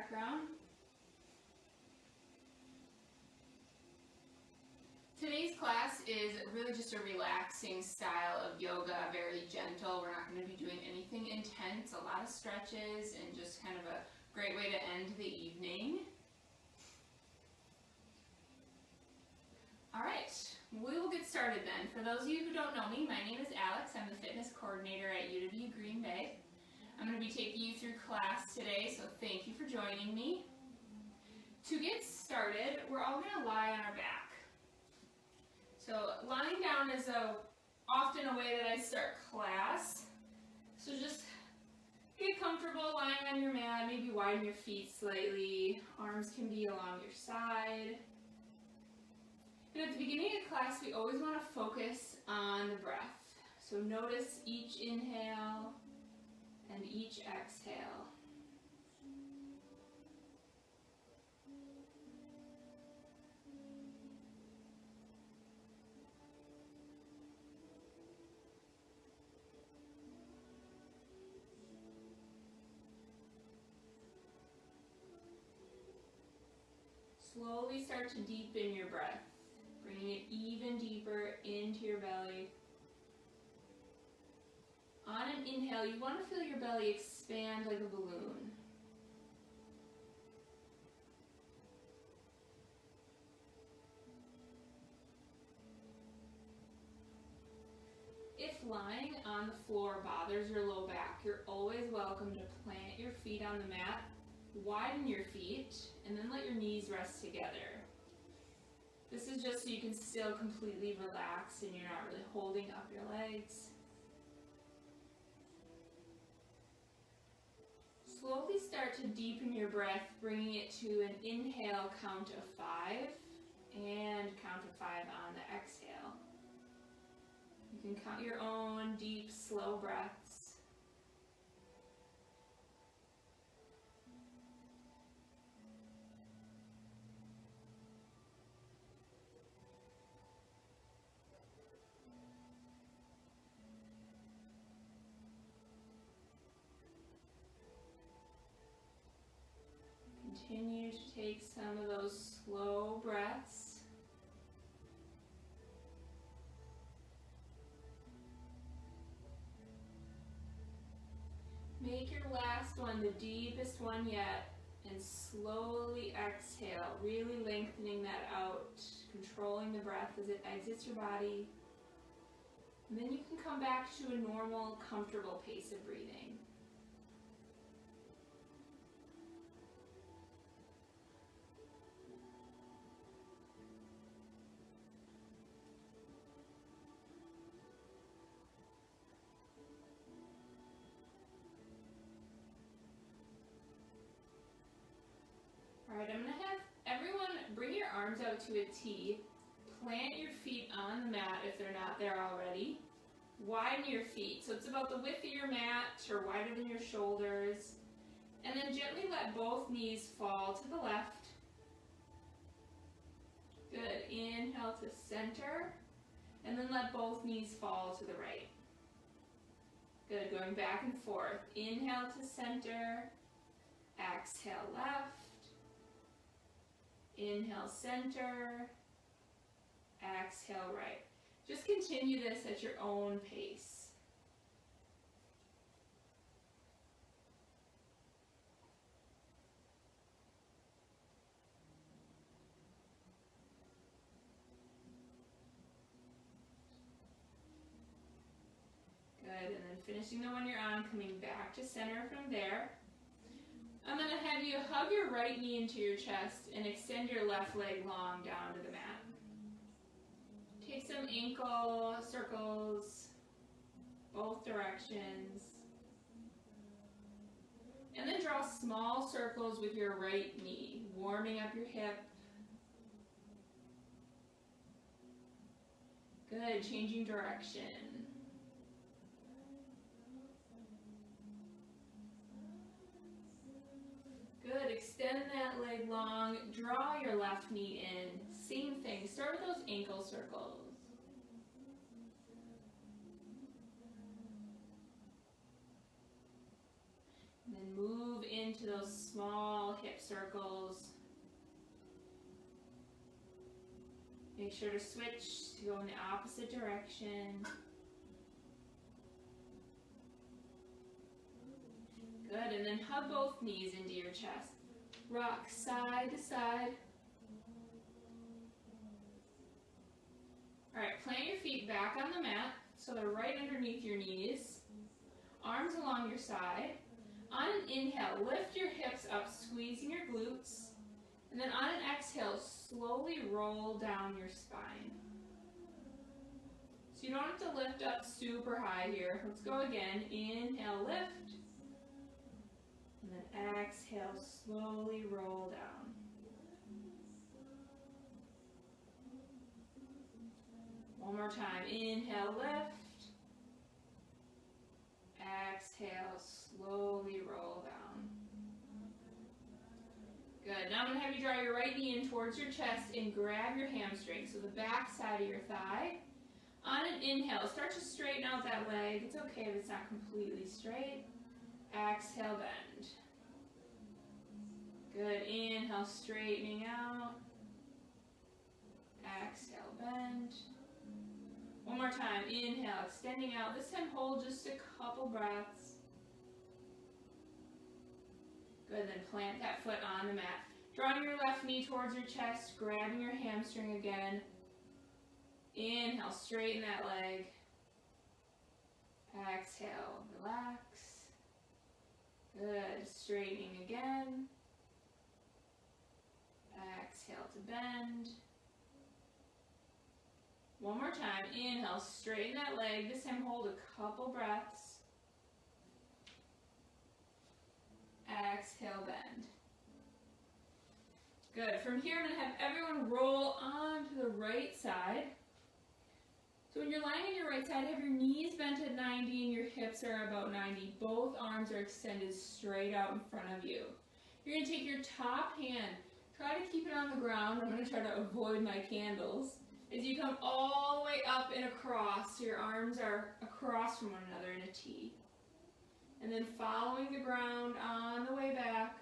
background. Today's class is really just a relaxing style of yoga, very gentle. We're not going to be doing anything intense, a lot of stretches, and just kind of a great way to end the evening. All right, we will get started then. For those of you who don't know me, my name is Alex. I'm the fitness coordinator at UW Green Bay. I'm going to be taking you through class today, so thank you for joining me. To get started, we're all going to lie on our back. So lying down is often a way that I start class. So just get comfortable lying on your mat, maybe widen your feet slightly. Arms can be along your side. And at the beginning of class, we always want to focus on the breath. So notice each inhale and each exhale. Slowly start to deepen your breath, bringing it even deeper into your belly. On an inhale, you want to feel your belly expand like a balloon. If lying on the floor bothers your low back, you're always welcome to plant your feet on the mat, widen your feet, and then let your knees rest together. This is just so you can still completely relax and you're not really holding up your legs. Slowly start to deepen your breath, bringing it to an inhale count of 5 and count of 5 on the exhale. You can count your own deep, slow breaths. Continue to take some of those slow breaths. Make your last one the deepest one yet, and slowly exhale, really lengthening that out, controlling the breath as it exits your body. And then you can come back to a normal, comfortable pace of breathing. Alright, I'm going to have everyone bring your arms out to a T, plant your feet on the mat if they're not there already, widen your feet, so it's about the width of your mat or wider than your shoulders, and then gently let both knees fall to the left. Good, inhale to center, and then let both knees fall to the right. Good, going back and forth, inhale to center, exhale left. Inhale, center, exhale, right. Just continue this at your own pace. Good, and then finishing the one you're on, coming back to center from there. I'm going to have you hug your right knee into your chest and extend your left leg long down to the mat. Take some ankle circles, both directions. And then draw small circles with your right knee, warming up your hip. Good, changing direction. Good, extend that leg long, draw your left knee in. Same thing, start with those ankle circles. And then move into those small hip circles. Make sure to switch to go in the opposite direction. Good, and then hug both knees into your chest. Rock side to side. All right, plant your feet back on the mat so they're right underneath your knees. Arms along your side. On an inhale, lift your hips up, squeezing your glutes. And then on an exhale, slowly roll down your spine. So you don't have to lift up super high here. Let's go again. Inhale, lift. And then exhale, slowly roll down. One more time. Inhale, lift. Exhale, slowly roll down. Good. Now I'm going to have you draw your right knee in towards your chest and grab your hamstring, so the back side of your thigh. On an inhale, start to straighten out that leg. It's okay if it's not completely straight. Exhale, bend. Good. Inhale, straightening out. Exhale, bend. One more time. Inhale, extending out. This time hold just a couple breaths. Good, then plant that foot on the mat. Drawing your left knee towards your chest, grabbing your hamstring again. Inhale, straighten that leg. Exhale, relax. Good, straightening again. Exhale to bend. One more time. Inhale, straighten that leg. This time hold a couple breaths. Exhale, bend. Good. From here, I'm going to have everyone roll onto the right side. So when you're lying on your right side, have your knees bent at 90 and your hips are about 90. Both arms are extended straight out in front of you. You're going to take your top hand. Try to keep it on the ground. I'm going to try to avoid my candles. As you come all the way up and across, your arms are across from one another in a T. And then following the ground on the way back,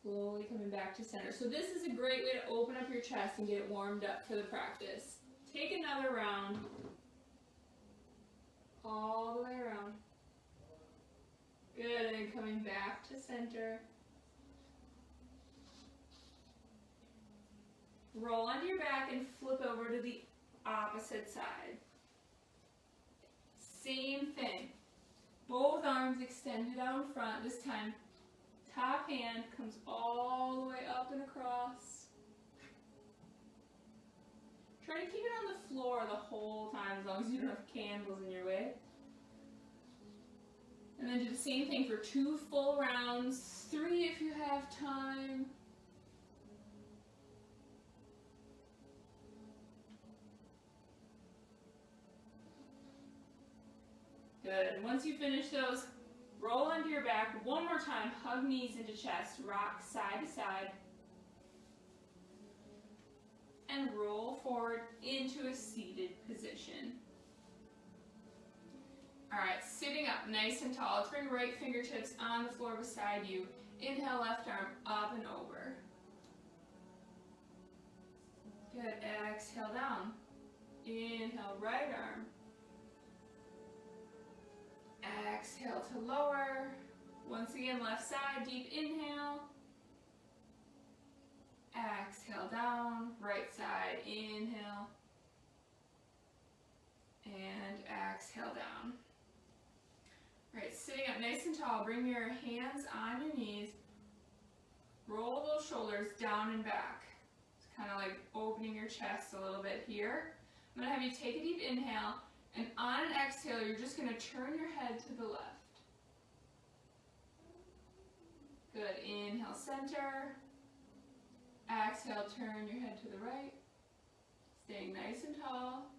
slowly coming back to center. So this is a great way to open up your chest and get it warmed up for the practice. Take another round, all the way around. Good, and then coming back to center. Roll onto your back and flip over to the opposite side. Same thing. Both arms extended out in front. This time, top hand comes all the way up and across. Try to keep it on the floor the whole time as long as you don't have candles in your way. And then do the same thing for 2 full rounds, 3 if you have time. Good. Once you finish those, roll onto your back. One more time, hug knees into chest, rock side to side. And roll forward into a seated position. All right, sitting up nice and tall. Let's bring right fingertips on the floor beside you. Inhale, left arm up and over. Good. Exhale down. Inhale, right arm. Exhale to lower. Once again, left side, deep inhale. Exhale down. Right side, inhale. And exhale down. All right, sitting up nice and tall. Bring your hands on your knees. Roll those shoulders down and back. It's kind of like opening your chest a little bit here. I'm going to have you take a deep inhale. And on an exhale, you're just going to turn your head to the left. Good. Inhale, center. Exhale, turn your head to the right. Staying nice and tall.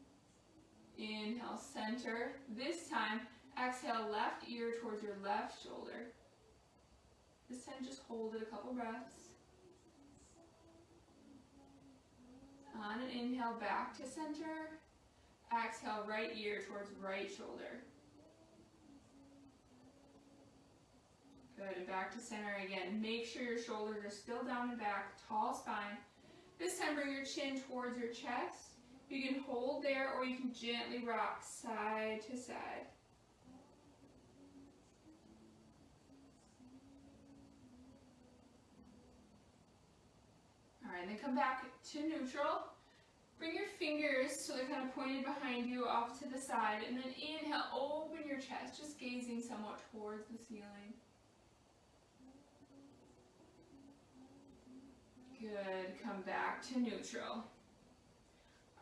Inhale, center. This time, exhale, left ear towards your left shoulder. This time, just hold it a couple breaths. On an inhale, back to center. Exhale, right ear towards right shoulder. Good, and back to center again. Make sure your shoulders are still down and back, tall spine. This time bring your chin towards your chest. You can hold there or you can gently rock side to side. All right, then come back to neutral. Bring your fingers so they're kind of pointed behind you off to the side, and then inhale, open your chest, just gazing somewhat towards the ceiling. Good, come back to neutral. All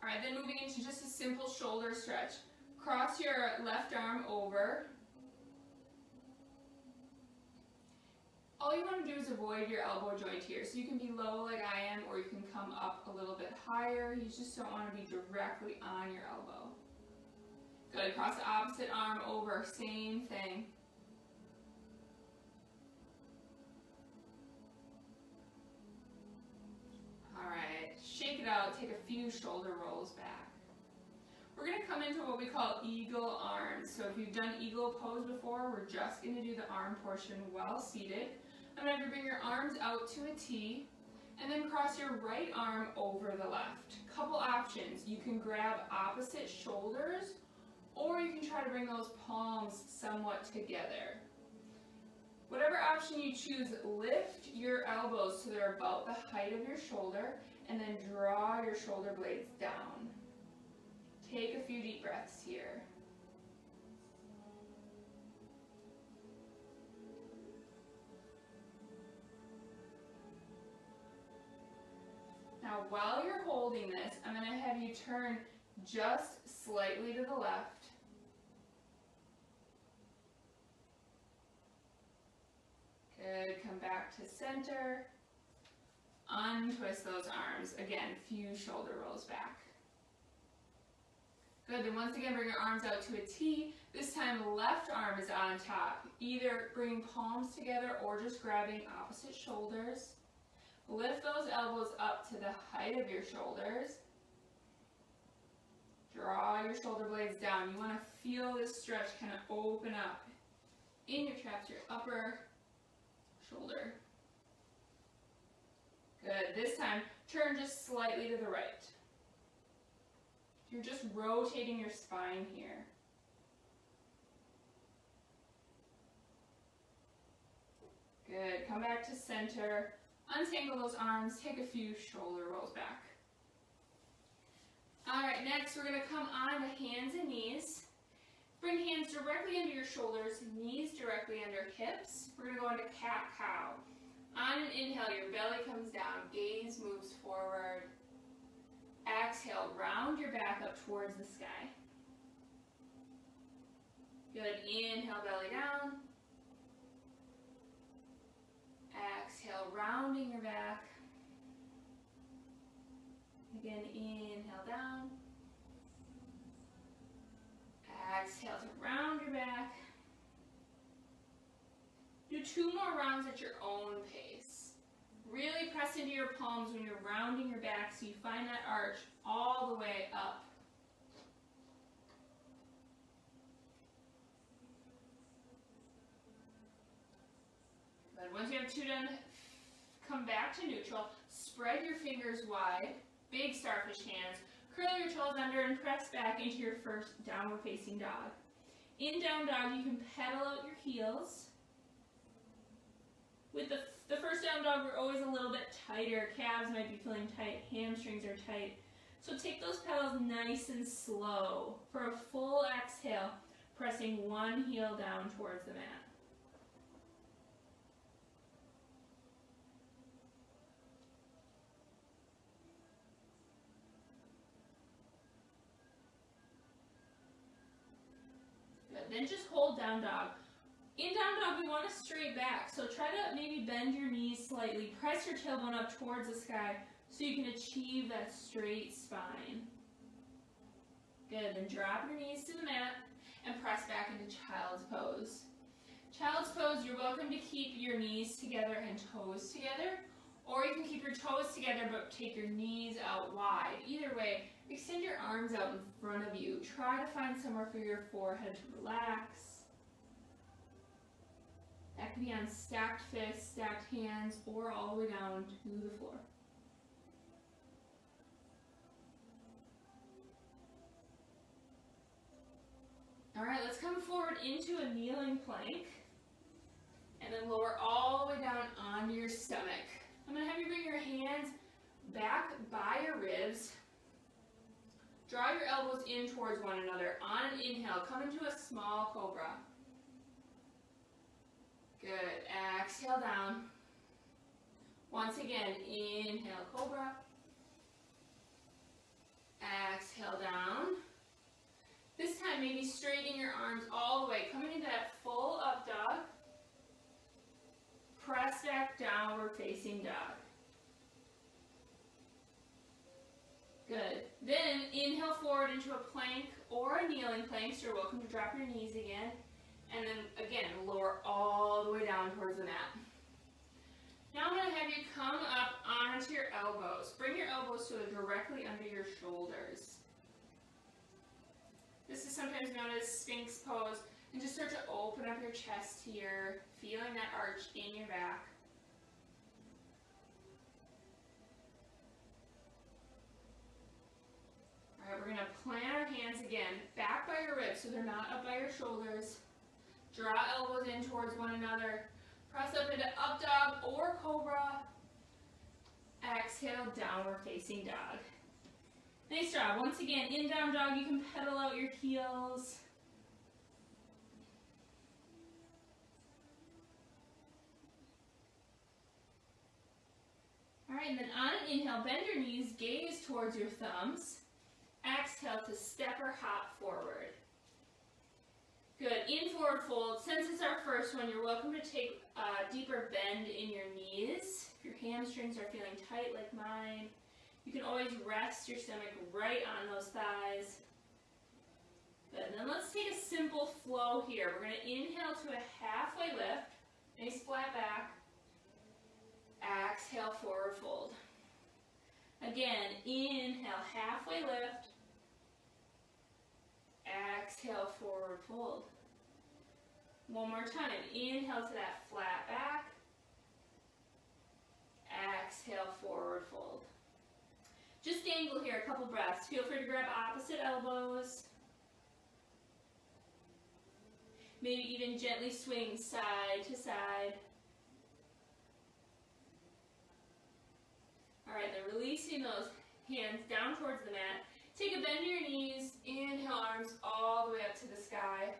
right, then moving into just a simple shoulder stretch. Cross your left arm over. All you want to do is avoid your elbow joint here. So you can be low like I am, or you can come up a little bit higher. You just don't want to be directly on your elbow. Good, cross the opposite arm over, same thing. All right, shake it out, take a few shoulder rolls back. We're going to come into what we call eagle arms. So if you've done eagle pose before, we're just going to do the arm portion while seated. I'm going to have you bring your arms out to a T, and then cross your right arm over the left. Couple options. You can grab opposite shoulders, or you can try to bring those palms somewhat together. Whatever option you choose, lift your elbows so they're about the height of your shoulder, and then draw your shoulder blades down. Take a few deep breaths here. Now, while you're holding this, I'm going to have you turn just slightly to the left. Good, come back to center. Untwist those arms. Again, few shoulder rolls back. Good, then once again, bring your arms out to a T. This time, left arm is on top. Either bringing palms together or just grabbing opposite shoulders. Lift those elbows up to the height of your shoulders. Draw your shoulder blades down. You want to feel this stretch kind of open up in your traps, your upper shoulder. Good. This time, turn just slightly to the right. You're just rotating your spine here. Good. Come back to center. Untangle those arms, take a few shoulder rolls back. All right, next we're going to come on to hands and knees. Bring hands directly under your shoulders, knees directly under hips. We're going to go into cat-cow. On an inhale, your belly comes down, gaze moves forward. Exhale, round your back up towards the sky. Good, inhale, belly down. Exhale, rounding your back. Again, inhale down. Exhale to round your back. Do 2 more rounds at your own pace. Really press into your palms when you're rounding your back so you find that arch all the way up. Good. Once you have 2 done, come back to neutral. Spread your fingers wide, big starfish hands. Curl your toes under and press back into your first downward facing dog. In down dog, you can pedal out your heels. With the first down dog, we're always a little bit tighter. Calves might be feeling tight, hamstrings are tight. So take those pedals nice and slow. For a full exhale, pressing one heel down towards the mat. Then just hold down dog. In down dog, we want to straight back. So try to maybe bend your knees slightly. Press your tailbone up towards the sky so you can achieve that straight spine. Good. Then drop your knees to the mat and press back into child's pose. Child's pose, you're welcome to keep your knees together and toes together. Or you can keep your toes together but take your knees out wide. Either way, extend your arms out in front of you. Try to find somewhere for your forehead to relax. That could be on stacked fists, stacked hands, or all the way down to the floor. All right, let's come forward into a kneeling plank, and then lower all the way down onto your stomach. I'm going to have you bring your hands back by your ribs. Draw your elbows in towards one another. On an inhale, come into a small cobra. Good. Exhale down. Once again, inhale, cobra. Exhale down. This time, maybe straighten your arms all the way. Coming into that full up dog. Press back, downward facing dog. Good. Then inhale forward into a plank or a kneeling plank, so you're welcome to drop your knees again. And then again, lower all the way down towards the mat. Now I'm going to have you come up onto your elbows. Bring your elbows so they're directly under your shoulders. This is sometimes known as Sphinx pose. And just start to open up your chest here, feeling that arch in your back. All right, we're going to plant our hands again, back by your ribs so they're not up by your shoulders. Draw elbows in towards one another. Press up into up dog or cobra. Exhale, downward facing dog. Nice job. Once again, in down dog, you can pedal out your heels. All right, and then on an inhale, bend your knees, gaze towards your thumbs. Exhale to step or hop forward. Good. In forward fold. Since it's our first one, you're welcome to take a deeper bend in your knees. If your hamstrings are feeling tight like mine, you can always rest your stomach right on those thighs. Good. And then let's take a simple flow here. We're going to inhale to a halfway lift. Nice flat back. Exhale, forward fold. Again, inhale, halfway lift. Exhale, forward fold. One more time. Inhale to that flat back. Exhale, forward fold. Just dangle here a couple breaths. Feel free to grab opposite elbows. Maybe even gently swing side to side. All right, then releasing those hands down towards the mat. Take a bend to your knees. Inhale, arms all the way up to the sky.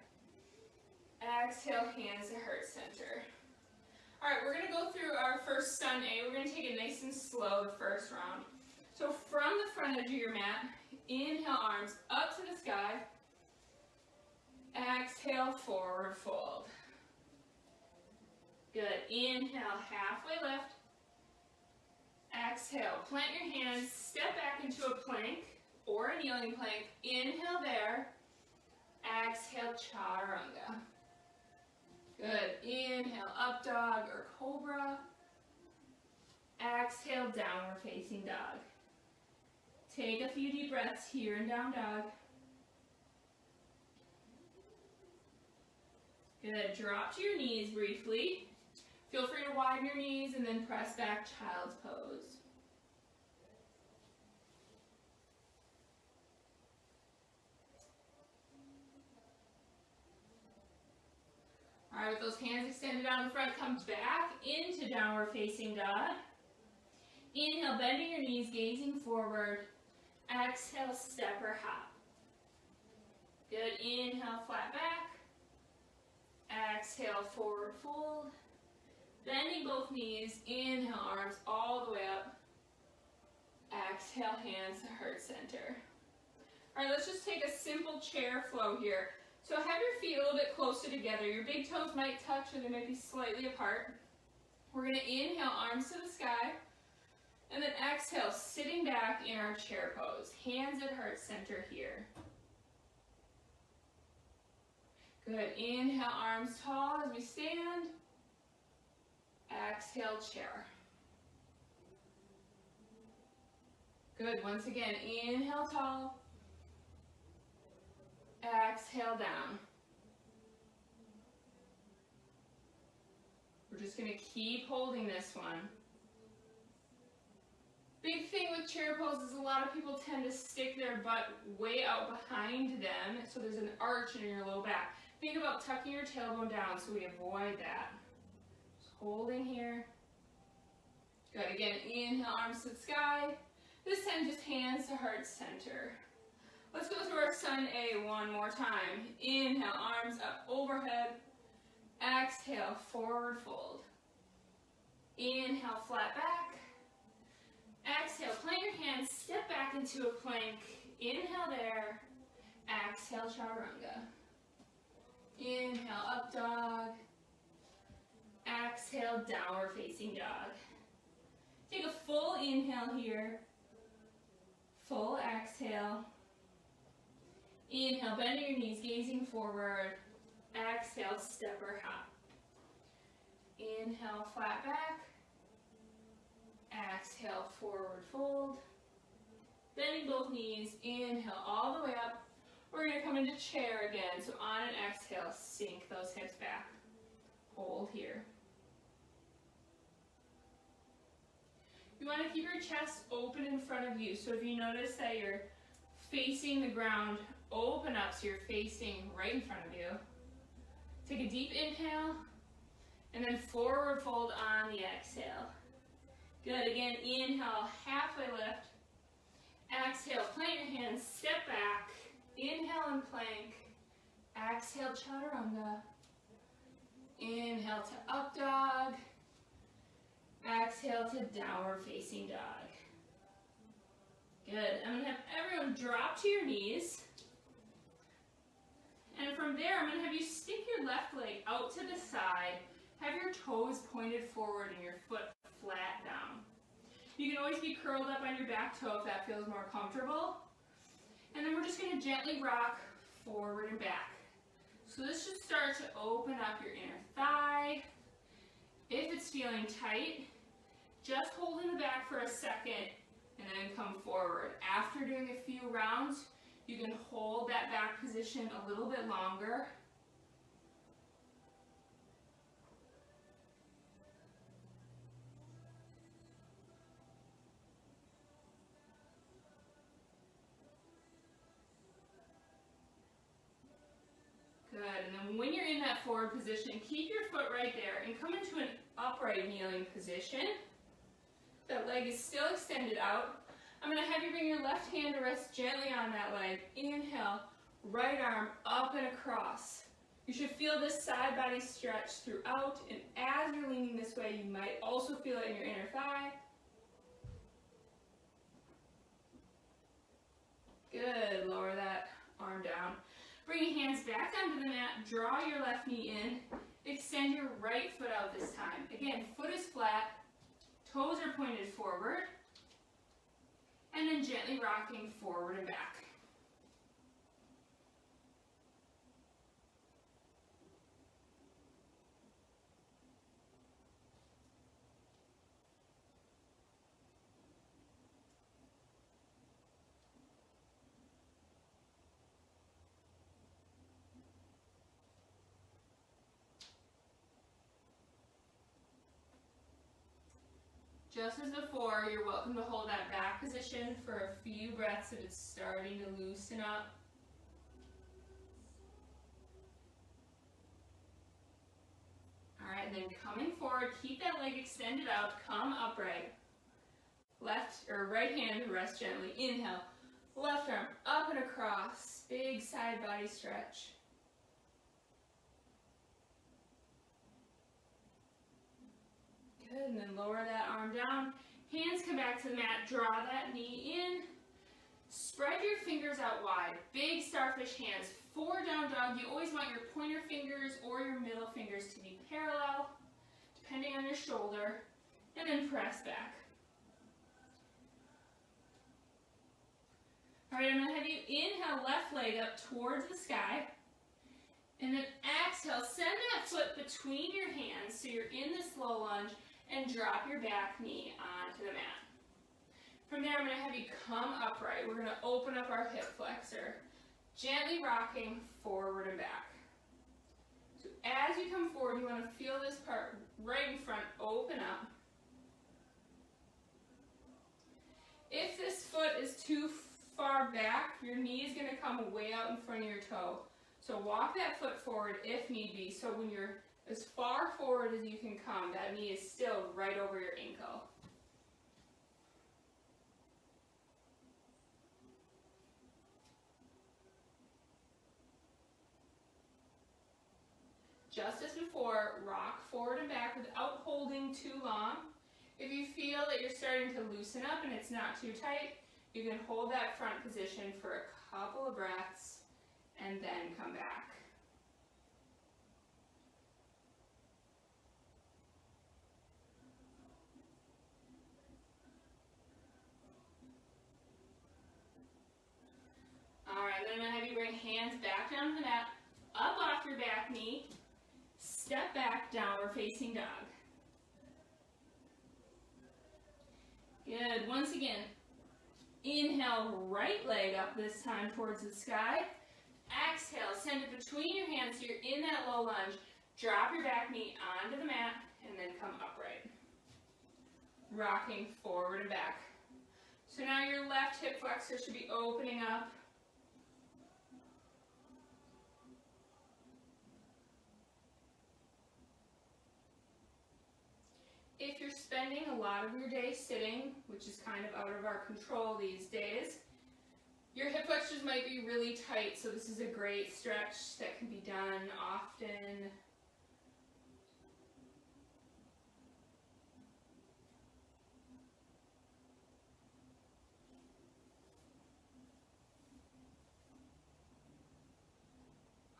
Exhale, hands to heart center. All right, we're going to go through our first Sun A. We're going to take it nice and slow the first round. So from the front edge of your mat, inhale, arms up to the sky. Exhale, forward fold. Good. Inhale, halfway lift. Exhale, plant your hands, step back into a plank or a kneeling plank. Inhale there. Exhale, chaturanga. Good. Inhale, up dog or cobra. Exhale, downward facing dog. Take a few deep breaths here in down dog. Good. Drop to your knees briefly. Feel free to widen your knees and then press back, child's pose. All right, with those hands extended out in front, come back into downward facing dog. Inhale, bending your knees, gazing forward. Exhale, step or hop. Good. Inhale, flat back. Exhale, forward fold. Bending both knees. Inhale, arms all the way up. Exhale, hands to heart center. All right, let's just take a simple chair flow here. So have your feet a little bit closer together. Your big toes might touch or they might be slightly apart. We're going to inhale, arms to the sky. And then exhale, sitting back in our chair pose. Hands at heart center here. Good. Inhale, arms tall as we stand. Exhale, chair. Good. Once again, inhale, tall. Exhale, down. We're just going to keep holding this one. Big thing with chair pose is a lot of people tend to stick their butt way out behind them, so there's an arch in your low back. Think about tucking your tailbone down so we avoid that. Just holding here. Good, again, inhale, arms to the sky. This time just hands to heart center. Let's go through our Sun A one more time. Inhale, arms up overhead. Exhale, forward fold. Inhale, flat back. Exhale, plant your hands, step back into a plank. Inhale there. Exhale, chaturanga. Inhale, up dog. Exhale, downward facing dog. Take a full inhale here. Full exhale. Inhale, bend your knees, gazing forward. Exhale, step or hop. Inhale, flat back. Exhale, forward fold. Bending both knees, inhale all the way up. We're going to come into chair again. So on an exhale, sink those hips back. Hold here. You want to keep your chest open in front of you. So if you notice that you're facing the ground, open up so you're facing right in front of you. Take a deep inhale, and then forward fold on the exhale. Good, again, inhale, halfway lift. Exhale, plant your hands, step back. Inhale and plank. Exhale, chaturanga. Inhale to up dog. Exhale to downward facing dog. Good, I'm going to have everyone drop to your knees. And from there, I'm going to have you stick your left leg out to the side. Have your toes pointed forward and your foot flat down. You can always be curled up on your back toe if that feels more comfortable. And then we're just going to gently rock forward and back. So this should start to open up your inner thigh. If it's feeling tight, just hold in the back for a second and then come forward. After doing a few rounds, you can hold that back position a little bit longer. Good, and then when you're in that forward position, keep your foot right there and come into an upright kneeling position. That leg is still extended out. I'm going to have you bring your left hand to rest gently on that leg. Inhale, right arm up and across. You should feel this side body stretch throughout, and as you're leaning this way, you might also feel it in your inner thigh. Good, lower that arm down. Bring your hands back onto the mat, draw your left knee in, extend your right foot out this time. Again, foot is flat, toes are pointed forward, and then gently rocking forward and back. Just as before, you're welcome to hold that back position for a few breaths if it's starting to loosen up. All right, and then coming forward, keep that leg extended out, come upright. Left or right hand rest gently. Inhale, left arm up and across, big side body stretch. Good, and then lower that arm down. Hands come back to the mat, draw that knee in. Spread your fingers out wide, big starfish hands. For down dog, you always want your pointer fingers or your middle fingers to be parallel, depending on your shoulder, and then press back. All right, I'm going to have you inhale, left leg up towards the sky. And then exhale, send that foot between your hands so you're in this low lunge, and drop your back knee onto the mat. From there, I'm going to have you come upright. We're going to open up our hip flexor, gently rocking forward and back. So as you come forward, you want to feel this part right in front open up. If this foot is too far back, your knee is going to come way out in front of your toe. So walk that foot forward if need be. So when you're as far forward as you can come, that knee is still right over your ankle. Just as before, rock forward and back without holding too long. If you feel that you're starting to loosen up and it's not too tight, you can hold that front position for a couple of breaths and then come back. All right, then I'm going to have you bring hands back down to the mat, up off your back knee, step back, downward facing dog. Good. Once again, inhale, right leg up this time towards the sky. Exhale, send it between your hands so you're in that low lunge. Drop your back knee onto the mat and then come upright. Rocking forward and back. So now your left hip flexor should be opening up. If you're spending a lot of your day sitting, which is kind of out of our control these days, your hip flexors might be really tight, so this is a great stretch that can be done often.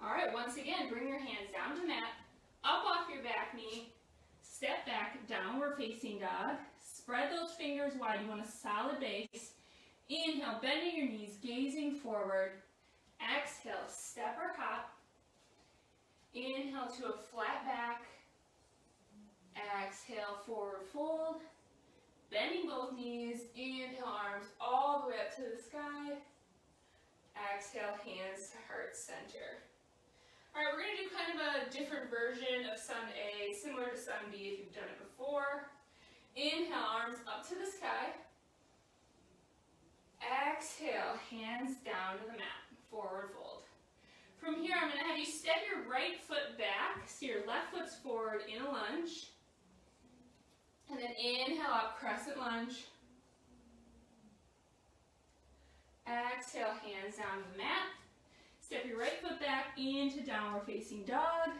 All right, once again, bring your hands down to the mat, up off your back knee, step back, downward facing dog. Spread those fingers wide. You want a solid base. Inhale, bending your knees, gazing forward. Exhale, step or hop. Inhale to a flat back. Exhale, forward fold. Bending both knees. Inhale, arms all the way up to the sky. Exhale, hands to heart center. All right, we're going to do kind of a different version of Sun A, similar to Sun B if you've done it before. Inhale, arms up to the sky. Exhale, hands down to the mat, forward fold. From here, I'm going to have you step your right foot back, so your left foot's forward in a lunge. And then inhale up, crescent lunge. Exhale, hands down to the mat. Step your right foot back into downward facing dog.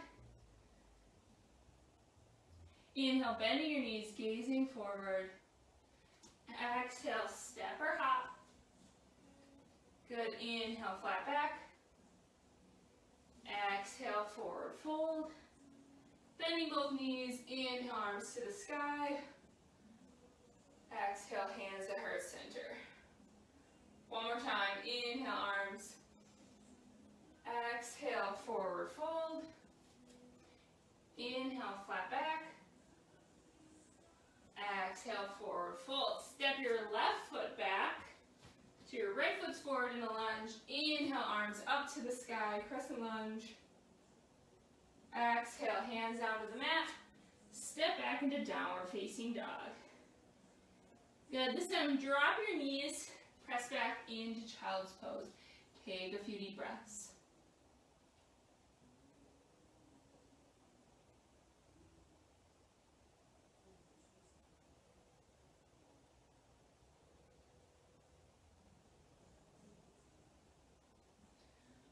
Inhale, bending your knees, gazing forward. Exhale, step or hop. Good, inhale, flat back. Exhale, forward fold. Bending both knees, inhale, arms to the sky. Exhale, hands at heart center. One more time, inhale, arms. Exhale, forward fold. Inhale, flat back. Exhale, forward fold. Step your left foot back. So your right foot's forward in a lunge. Inhale, arms up to the sky, crescent lunge. Exhale, hands down to the mat. Step back into downward facing dog. Good. This time, drop your knees. Press back into child's pose. Take a few deep breaths.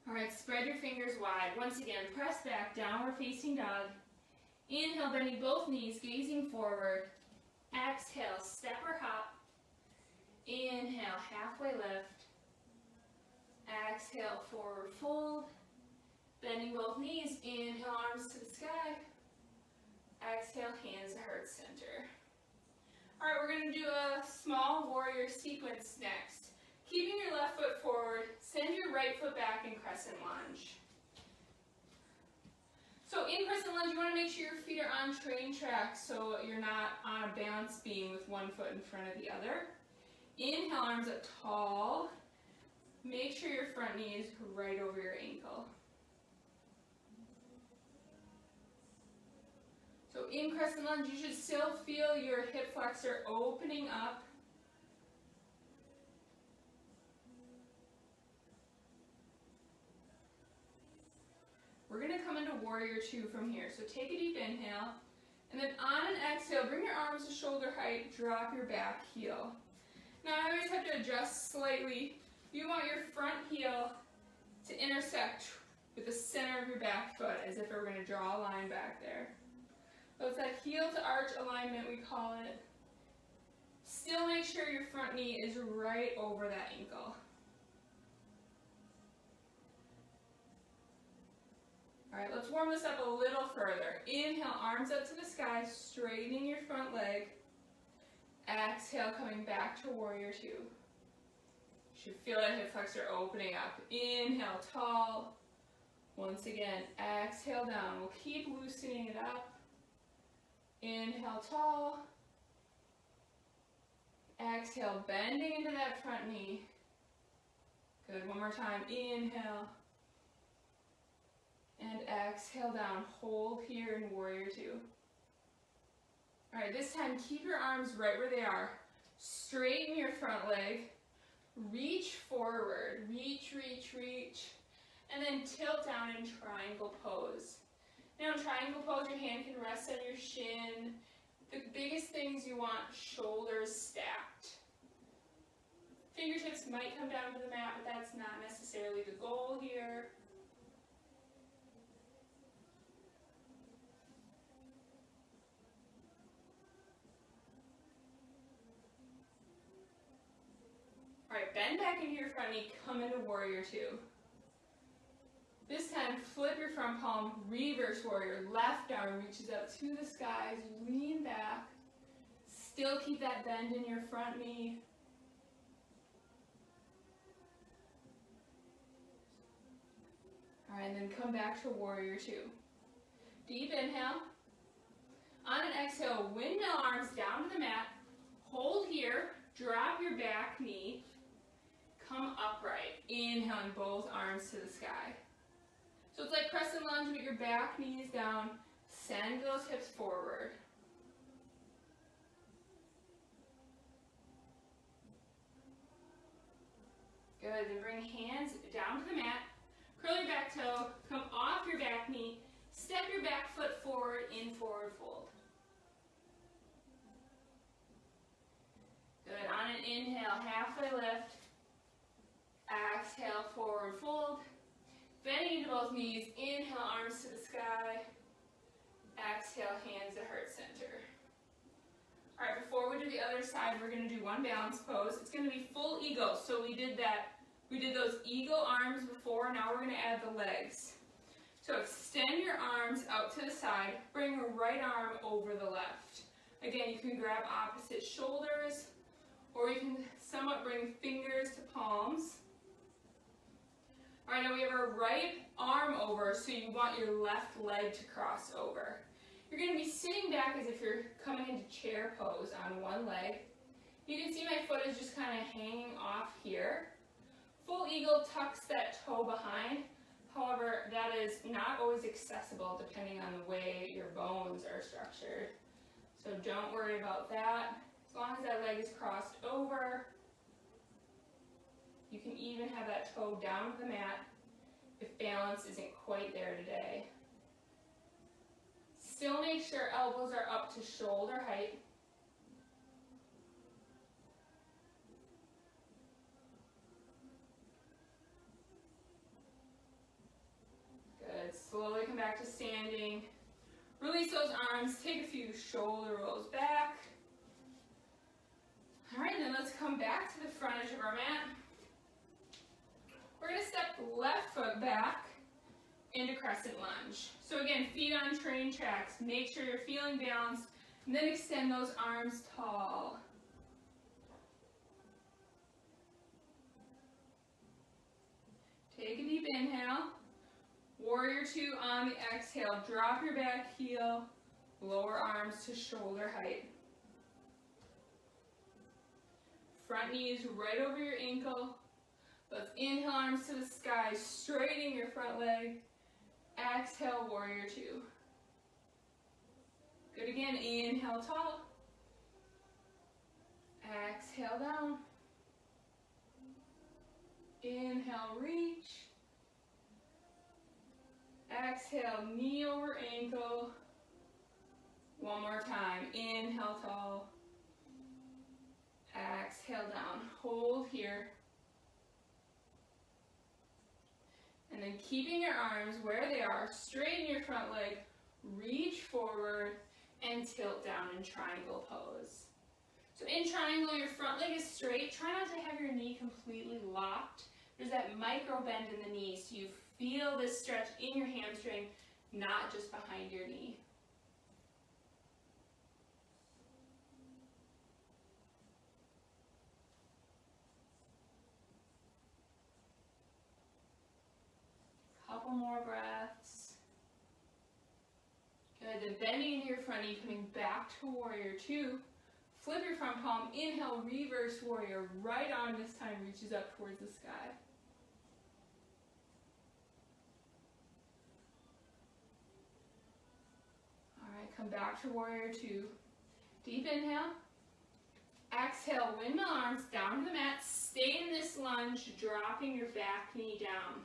All right, spread your fingers wide. Once again, press back, downward facing dog. Inhale, bending both knees, gazing forward. Exhale, step or hop. Inhale, halfway lift. Exhale, forward fold. Bending both knees, inhale, arms to the sky. Exhale, hands to heart center. All right, we're going to do a small warrior sequence next. Keeping your left foot forward, send your right foot back in crescent lunge. So in crescent lunge, you want to make sure your feet are on train tracks so you're not on a balance beam with one foot in front of the other. Inhale, arms up tall. Make sure your front knee is right over your ankle. in Crescent Lunge, you should still feel your hip flexor opening up. We're going to come into Warrior Two from here. So take a deep inhale, and then on an exhale, bring your arms to shoulder height, drop your back heel. Now I always have to adjust slightly. You want your front heel to intersect with the center of your back foot, as if we're going to draw a line back there. So it's that heel to arch alignment, we call it. Still make sure your front knee is right over that ankle. All right, let's warm this up a little further. Inhale, arms up to the sky, straightening your front leg. Exhale, coming back to Warrior Two. You should feel that hip flexor opening up. Inhale, tall. Once again, exhale down. We'll keep loosening it up. Inhale, tall. Exhale, bending into that front knee. Good, one more time. Inhale. And exhale down. Hold here in Warrior Two. All right, this time keep your arms right where they are. Straighten your front leg. Reach forward. Reach, reach, reach. And then tilt down in triangle pose. Now in triangle pose, your hand can rest on your shin. The biggest things you want, shoulders stacked. Fingertips might come down to the mat, but that's not necessarily the goal here. All right, bend back into your front knee, come into Warrior Two. This time, flip your front palm, reverse warrior. Left arm reaches up to the skies, lean back. Still keep that bend in your front knee. All right, and then come back to Warrior Two. Deep inhale. On an exhale, windmill arms down to the mat. Hold here, drop your back knee. Come upright. Inhaling both arms to the sky. So it's like Crescent Lunge, but your back knee is down. Send those hips forward. Good, then bring hands down to the mat. Curl your back toe, come off your back knee. Step your back foot forward in forward fold. Good, on an inhale, halfway lift. Exhale, forward fold. Bending into both knees, inhale, arms to the sky. Exhale, hands to heart center. All right, before we do the other side, we're going to do one balance pose. It's going to be full eagle. So we did those eagle arms before. Now we're going to add the legs. So extend your arms out to the side. Bring your right arm over the left. Again, you can grab opposite shoulders, or you can somewhat bring fingers to palms. All right, now we have our right arm over, so you want your left leg to cross over. You're going to be sitting back as if you're coming into chair pose on one leg. You can see my foot is just kind of hanging off here. Full eagle tucks that toe behind. However, that is not always accessible depending on the way your bones are structured. So don't worry about that. As long as that leg is crossed over, you can even have that toe down to the mat if balance isn't quite there today. Still make sure elbows are up to shoulder height. Good. Slowly come back to standing. Release those arms. Take a few shoulder rolls back. All right, then let's come back to the front edge of our mat. We're going to step left foot back into Crescent Lunge. So again, feet on train tracks. Make sure you're feeling balanced, and then extend those arms tall. Take a deep inhale. Warrior Two on the exhale. Drop your back heel. Lower arms to shoulder height. Front knee is right over your ankle. Let's inhale, arms to the sky, straightening your front leg. Exhale, Warrior Two. Good again, inhale tall. Exhale down. Inhale, reach. Exhale, knee over ankle. One more time, inhale tall. Exhale down, hold here. And then keeping your arms where they are, straighten your front leg, reach forward, and tilt down in triangle pose. So in triangle, your front leg is straight. Try not to have your knee completely locked. There's that micro bend in the knee, so you feel this stretch in your hamstring, not just behind your knee. Couple more breaths. Good, then bending into your front knee, coming back to warrior two. Flip your front palm, inhale, reverse warrior. Right arm this time reaches up towards the sky. All right, come back to warrior two. Deep inhale. Exhale, windmill arms down to the mat. Stay in this lunge, dropping your back knee down.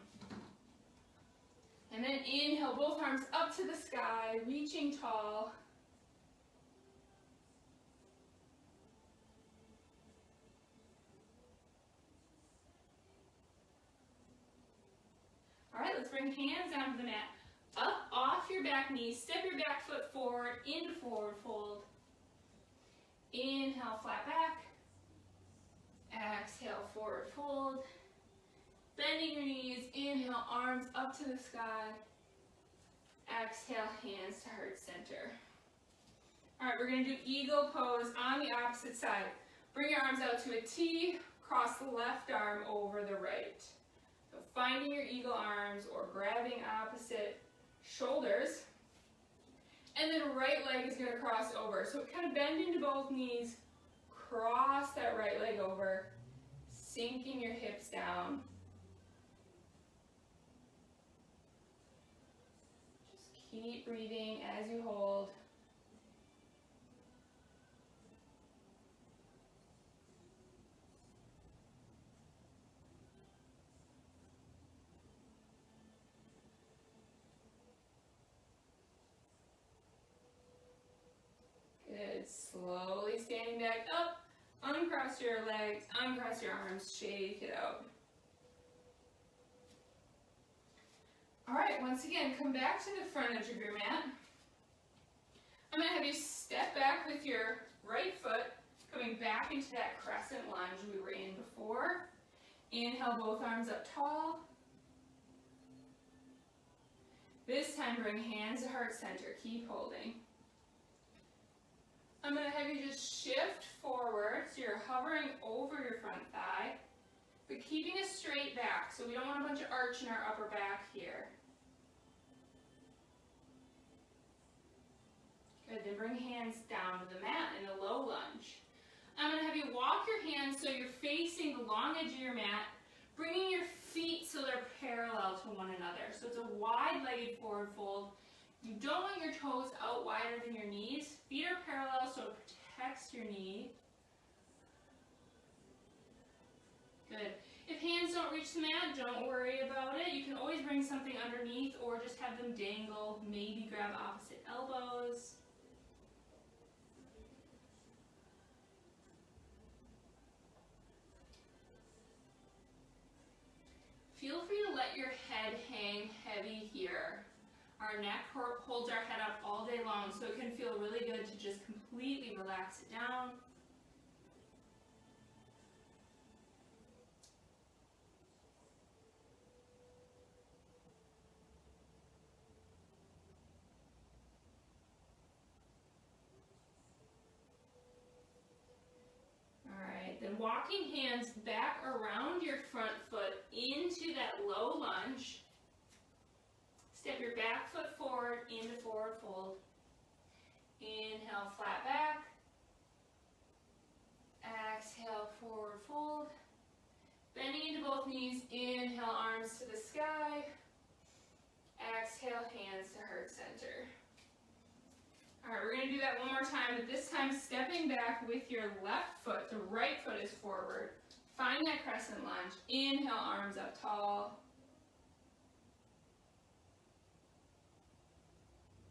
And then inhale, both arms up to the sky, reaching tall. All right, let's bring hands down to the mat. Up off your back knee, step your back foot forward into forward fold. Inhale, flat back. Exhale, forward fold. Bending your knees, inhale, arms up to the sky. Exhale, hands to heart center. All right, we're gonna do eagle pose on the opposite side. Bring your arms out to a T, cross the left arm over the right. So finding your eagle arms or grabbing opposite shoulders. And then right leg is gonna cross over. So kind of bend into both knees, cross that right leg over, sinking your hips down. Just keep breathing as you hold. Good, slowly standing back up, uncross your legs, uncross your arms, shake it out. All right, once again, come back to the front edge of your mat. I'm gonna have you step back with your right foot, coming back into that crescent lunge we were in before. Inhale, both arms up tall. This time, bring hands to heart center, keep holding. I'm going to have you just shift forward, so you're hovering over your front thigh, but keeping a straight back, so we don't want a bunch of arch in our upper back here. Good, then bring hands down to the mat in a low lunge. I'm going to have you walk your hands so you're facing the long edge of your mat, bringing your feet so they're parallel to one another. So it's a wide-legged forward fold. You don't want your toes out wider than your knees. Feet are parallel so it protects your knee. Good. If hands don't reach the mat, don't worry about it. You can always bring something underneath or just have them dangle. Maybe grab opposite elbows. Feel free to let your head hang heavy here. Our neck holds our head up all day long, so it can feel really good to just completely relax it down. All right, then walking hands back around your front foot into that low lunge. Step your back foot forward into forward fold. Inhale, flat back. Exhale, forward fold. Bending into both knees. Inhale, arms to the sky. Exhale, hands to heart center. All All right, we're going to do that one more time, but this time stepping back with your left foot. The right foot is forward. Find that crescent lunge. Inhale, arms up tall.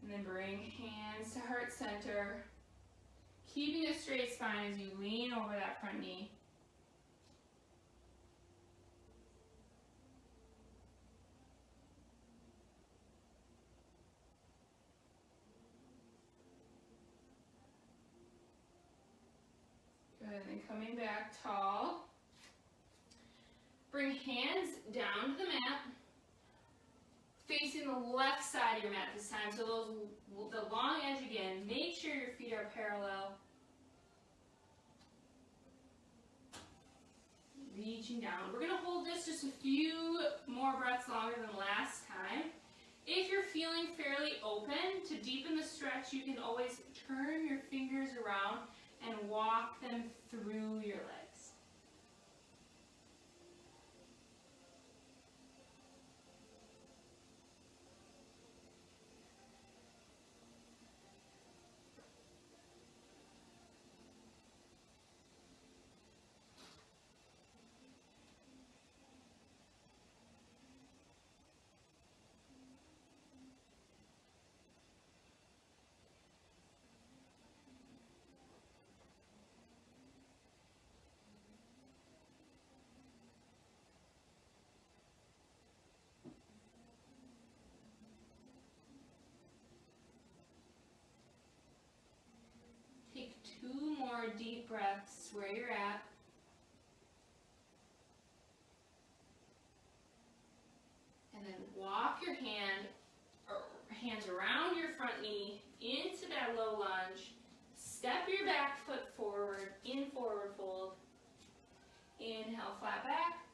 And then bring hands to heart center. Keeping a straight spine as you lean over that front knee. Good, and then coming back tall. Bring hands down to the mat. Facing the left side of your mat this time, so the long edge again. Make sure your feet are parallel. Reaching down. We're going to hold this just a few more breaths longer than last time. If you're feeling fairly open, to deepen the stretch, you can always turn your fingers around and walk them through your legs. Take 2 more deep breaths where you're at. And then walk your hands around your front knee into that low lunge. Step your back foot forward in forward fold. Inhale, flat back.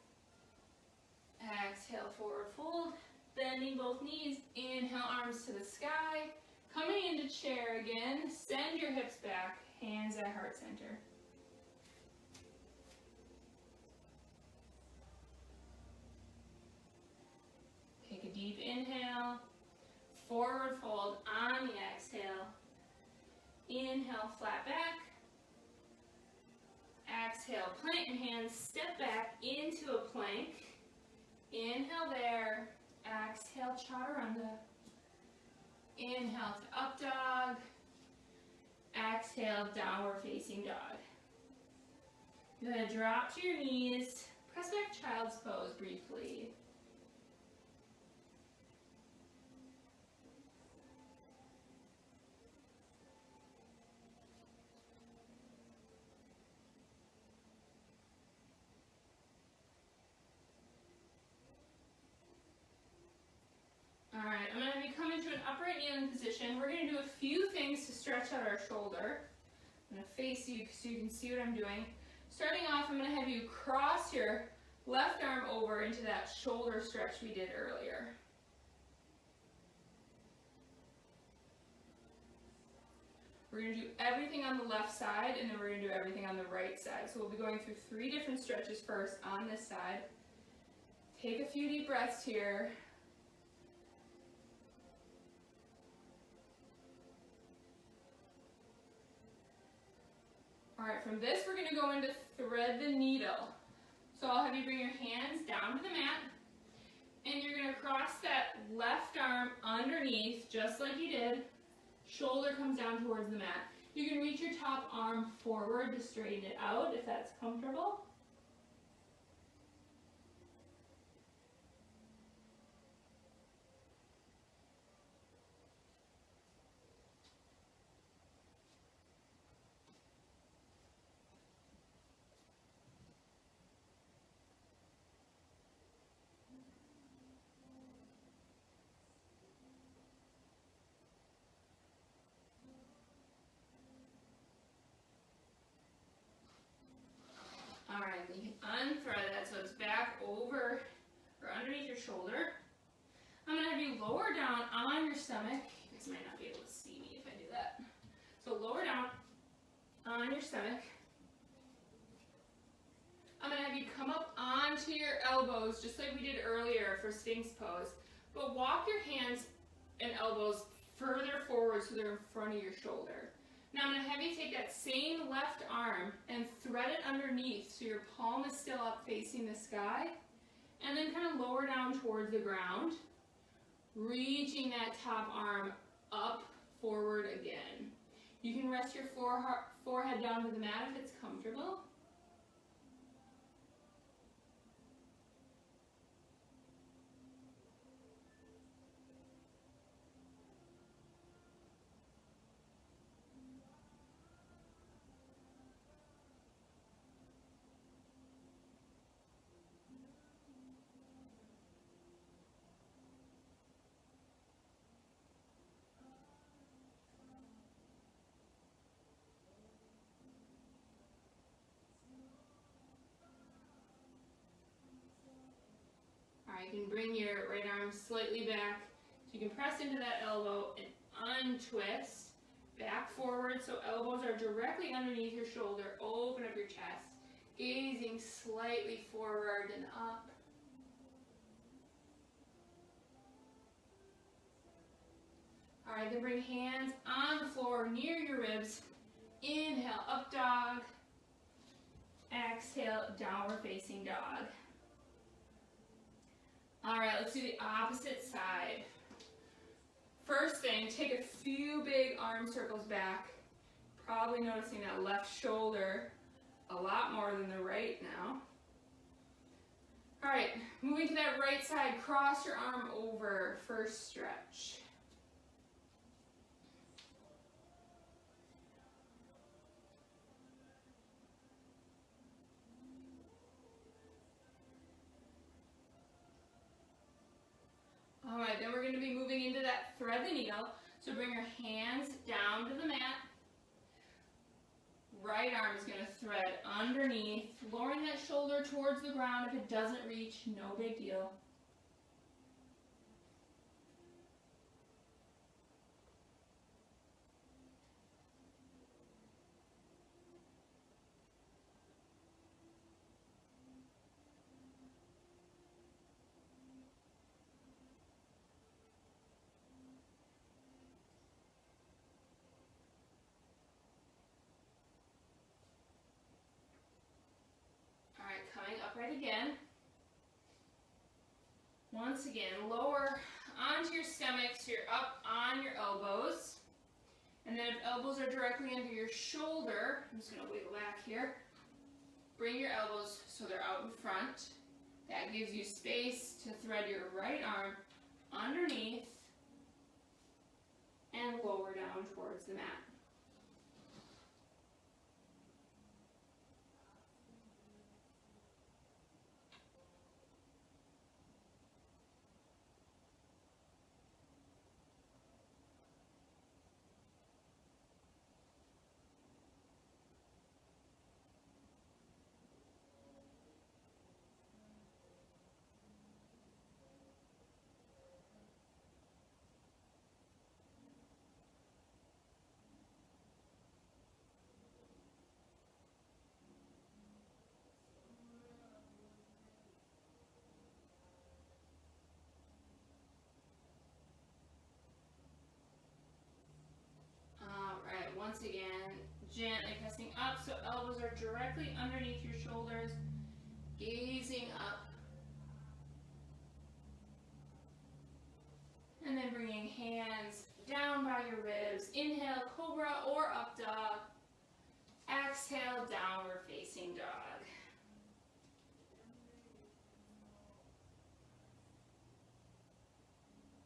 Exhale, forward fold. Bending both knees. Inhale, arms to the sky. Coming into chair again. Send your hips back. Hands at heart center. Take a deep inhale. Forward fold on the exhale. Inhale, flat back. Exhale, plant your hands, step back into a plank. Inhale there. Exhale, chaturanga. Inhale to up dog. Exhale, downward facing dog. You're going to drop to your knees. Press back child's pose briefly. Alright, I'm going to be coming to an upright kneeling position. We're going to do a few things to stretch out our shoulder. I'm going to face you so you can see what I'm doing. Starting off, I'm going to have you cross your left arm over into that shoulder stretch we did earlier. We're going to do everything on the left side, and then we're going to do everything on the right side. So we'll be going through 3 different stretches first on this side. Take a few deep breaths here. Alright, from this we're going to go into thread the needle. So I'll have you bring your hands down to the mat, and you're going to cross that left arm underneath, just like you did. Shoulder comes down towards the mat. You can reach your top arm forward to straighten it out if that's comfortable. Alright, you can unthread that so it's back over or underneath your shoulder. I'm going to have you lower down on your stomach. You guys might not be able to see me if I do that. So lower down on your stomach. I'm going to have you come up onto your elbows just like we did earlier for Sphinx pose. But walk your hands and elbows further forward so they're in front of your shoulder. Now I'm going to have you take that same left arm and thread it underneath so your palm is still up facing the sky, and then kind of lower down towards the ground, reaching that top arm up, forward again. You can rest your forehead down to the mat if it's comfortable. You can bring your right arm slightly back so you can press into that elbow and untwist. Back forward so elbows are directly underneath your shoulder. Open up your chest. Gazing slightly forward and up. Alright, then bring hands on the floor near your ribs. Inhale, up dog. Exhale, downward facing dog. Alright, let's do the opposite side. First thing, take a few big arm circles back. Probably noticing that left shoulder a lot more than the right now. Alright, moving to that right side, cross your arm over, first stretch. Alright, then we're going to be moving into that thread the needle. So bring your hands down to the mat. Right arm is going to thread underneath, lowering that shoulder towards the ground. If it doesn't reach, no big deal. Upright again. Once again, lower onto your stomach so you're up on your elbows. And then if elbows are directly under your shoulder, I'm just going to wiggle back here. Bring your elbows so they're out in front. That gives you space to thread your right arm underneath and lower down towards the mat. Once again, gently pressing up so elbows are directly underneath your shoulders, gazing up. And then bringing hands down by your ribs. Inhale, cobra or up dog. Exhale, downward facing dog.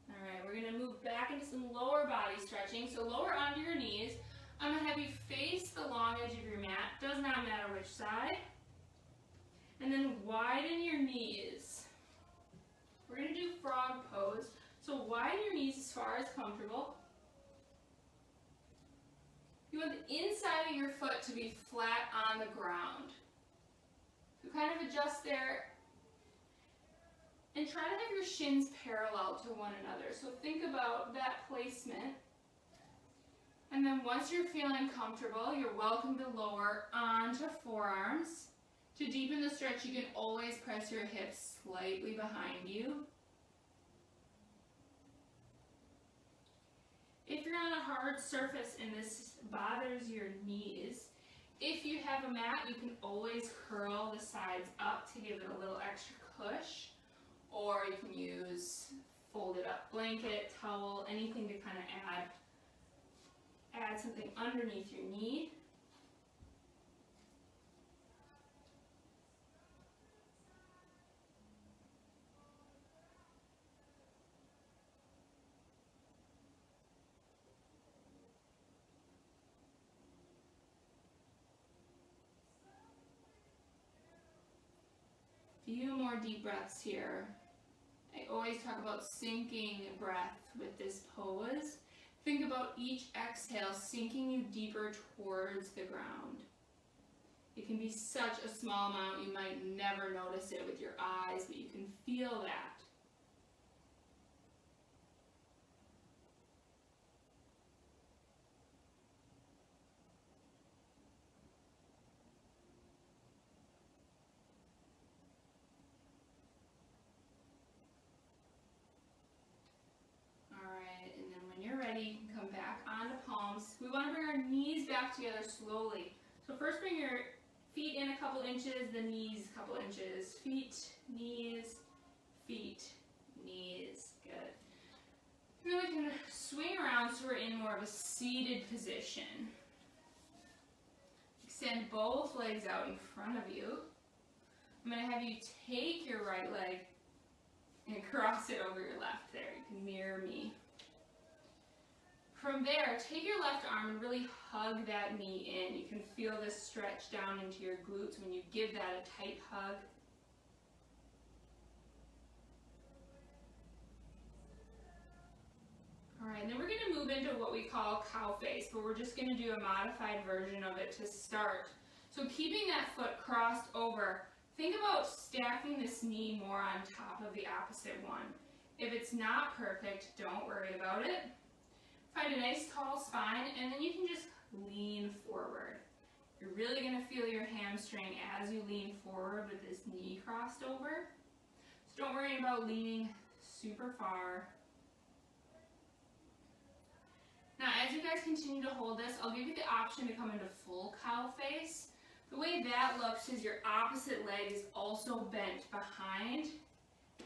Alright, we're going to move back into some lower body stretching. So lower onto your knees. I'm going to have you face the long edge of your mat. Does not matter which side. And then widen your knees. We're going to do frog pose. So widen your knees as far as comfortable. You want the inside of your foot to be flat on the ground. So kind of adjust there. And try to have your shins parallel to one another. So think about that placement. And then once you're feeling comfortable, you're welcome to lower onto forearms. To deepen the stretch, you can always press your hips slightly behind you. you're on a hard surface and this bothers your knees, if you have a mat, you can always curl the sides up to give it a little extra push, or you can use folded up blanket, towel, anything to kind of add something underneath your knee. Few more deep breaths here. I always talk about sinking breath with this pose. Think about each exhale sinking you deeper towards the ground. It can be such a small amount, you might never notice it with your eyes, but you can feel that. Ready, you can come back onto palms. We want to bring our knees back together slowly. So first bring your feet in a couple inches, the knees a couple inches. Feet, knees, good. Then we can swing around so we're in more of a seated position. Extend both legs out in front of you. I'm going to have you take your right leg and cross it over your left there. You can mirror me. From there, take your left arm and really hug that knee in. You can feel this stretch down into your glutes when you give that a tight hug. All right, and then we're going to move into what we call cow face, but we're just going to do a modified version of it to start. So keeping that foot crossed over, think about stacking this knee more on top of the opposite one. If it's not perfect, don't worry about it. Find a nice tall spine, and then you can just lean forward. You're really going to feel your hamstring as you lean forward with this knee crossed over. So don't worry about leaning super far. Now, as you guys continue to hold this, I'll give you the option to come into full cow face. The way that looks is your opposite leg is also bent behind,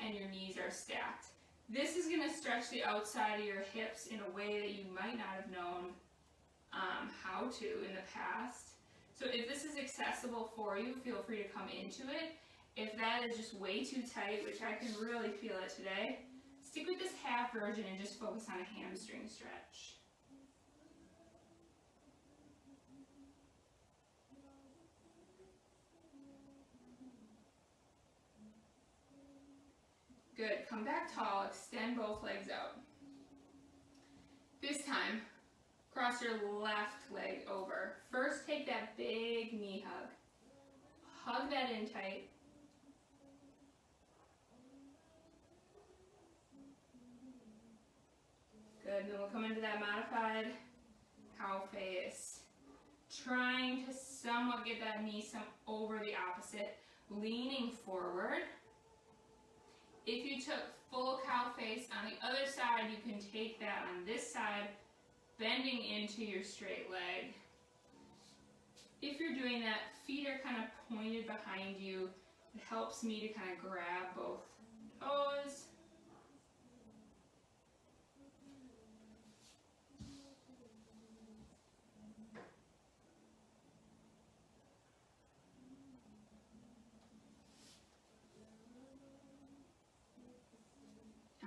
and your knees are stacked. This is going to stretch the outside of your hips in a way that you might not have known how to in the past. So if this is accessible for you, feel free to come into it. If that is just way too tight, which I can really feel it today, stick with this half version and just focus on a hamstring stretch. Good, come back tall, extend both legs out. This time, cross your left leg over. First, take that big knee hug. Hug that in tight. Good, and then we'll come into that modified cow face. Trying to somewhat get that knee over the opposite, leaning forward. If you took full cow face on the other side, you can take that on this side, bending into your straight leg. If you're doing that, feet are kind of pointed behind you. It helps me to kind of grab both toes.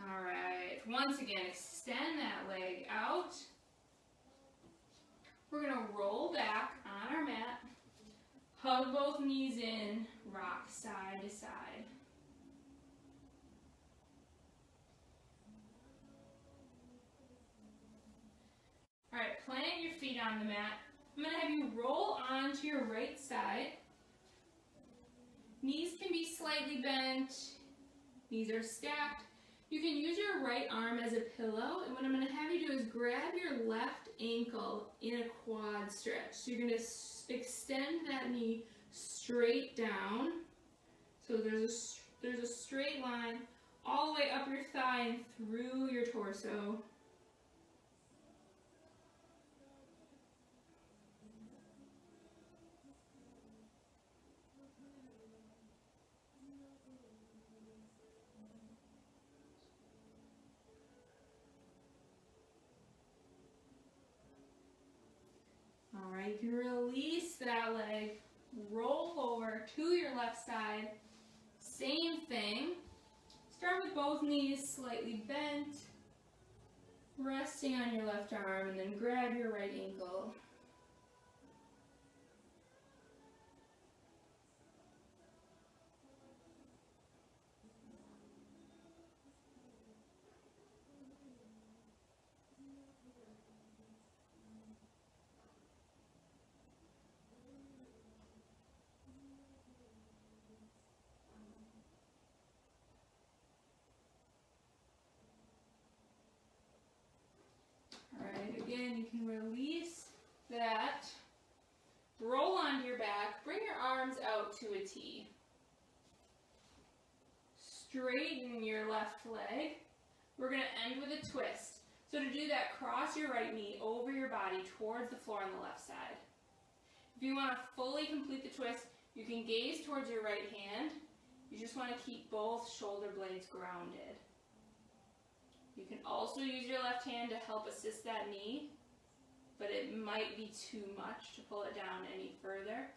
All right, once again, extend that leg out. We're going to roll back on our mat, hug both knees in, rock side to side. All right, plant your feet on the mat. I'm going to have you roll onto your right side. Knees can be slightly bent. Knees are stacked. You can use your right arm as a pillow, and what I'm going to have you do is grab your left ankle in a quad stretch. So you're going to extend that knee straight down. So there's a straight line all the way up your thigh and through your torso. can release that leg, roll over to your left side. Same thing. Start with both knees slightly bent, resting on your left arm, and then grab your right ankle. Again, you can release that, roll onto your back, bring your arms out to a T. Straighten your left leg. We're going to end with a twist. So to do that, cross your right knee over your body towards the floor on the left side. If you want to fully complete the twist, you can gaze towards your right hand. You just want to keep both shoulder blades grounded. You can also use your left hand to help assist that knee, but it might be too much to pull it down any further.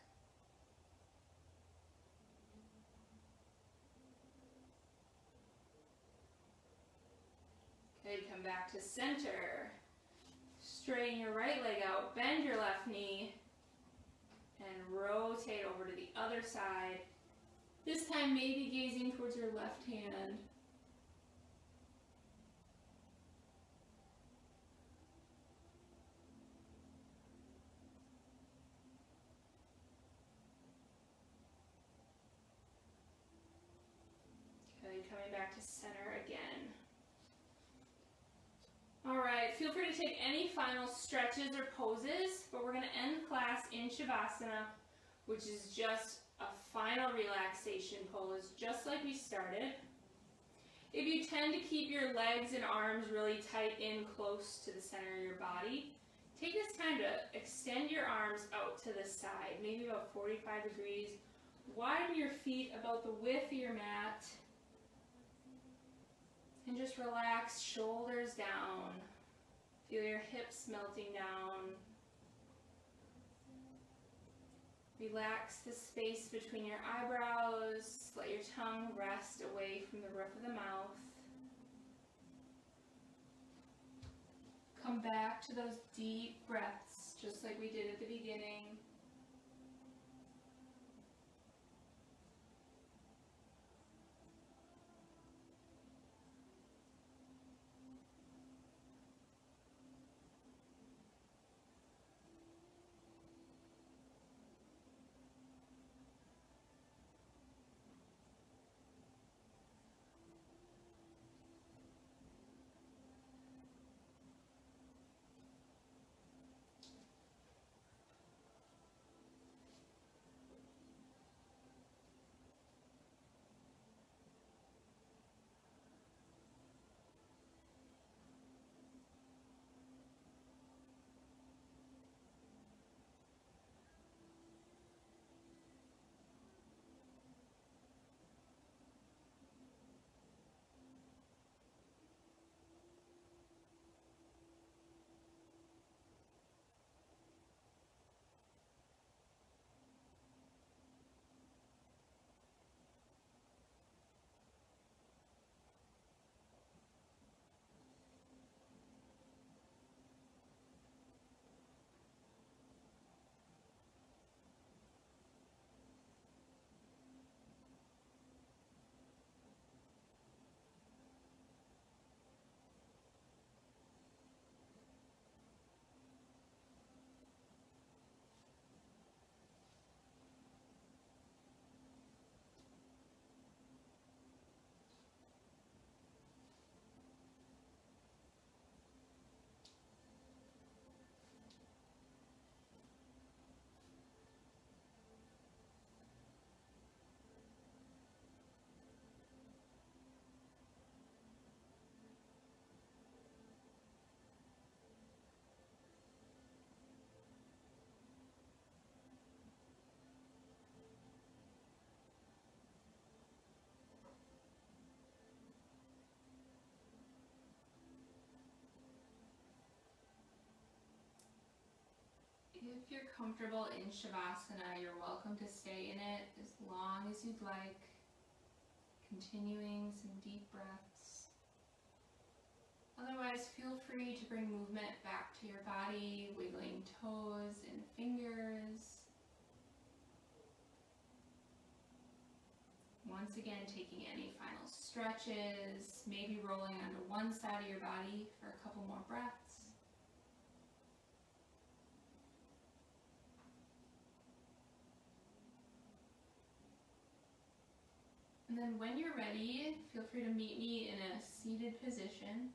Okay, come back to center. Straighten your right leg out, bend your left knee, and rotate over to the other side. This time maybe gazing towards your left hand. Coming back to center again. All right, feel free to take any final stretches or poses, but we're going to end class in Shavasana, which is just a final relaxation pose, just like we started. If you tend to keep your legs and arms really tight in close to the center of your body, take this time to extend your arms out to the side, maybe about 45 degrees. Widen your feet about the width of your mat. And just relax, shoulders down. Feel your hips melting down. Relax the space between your eyebrows. Let your tongue rest away from the roof of the mouth. Come back to those deep breaths, just like we did at the beginning. If you're comfortable in Shavasana, you're welcome to stay in it as long as you'd like. Continuing some deep breaths. Otherwise, feel free to bring movement back to your body, wiggling toes and fingers. Once again, taking any final stretches, maybe rolling onto one side of your body for a couple more breaths. And then when you're ready, feel free to meet me in a seated position.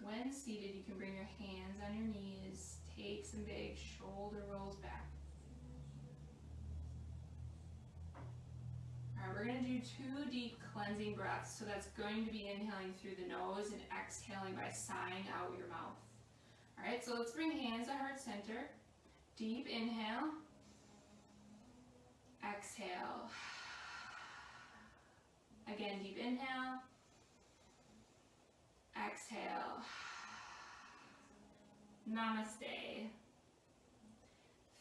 When seated, you can bring your hands on your knees, take some big shoulder rolls back. All right, we're going to do 2 deep cleansing breaths. So that's going to be inhaling through the nose and exhaling by sighing out your mouth. All right, so let's bring hands to heart center. Deep inhale. Exhale. Again, deep inhale. Exhale. Namaste.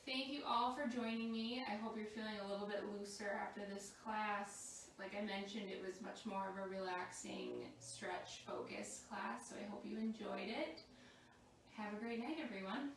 Thank you all for joining me. I hope you're feeling a little bit looser after this class. Like I mentioned, it was much more of a relaxing, stretch-focused class, so I hope you enjoyed it. Have a great night, everyone.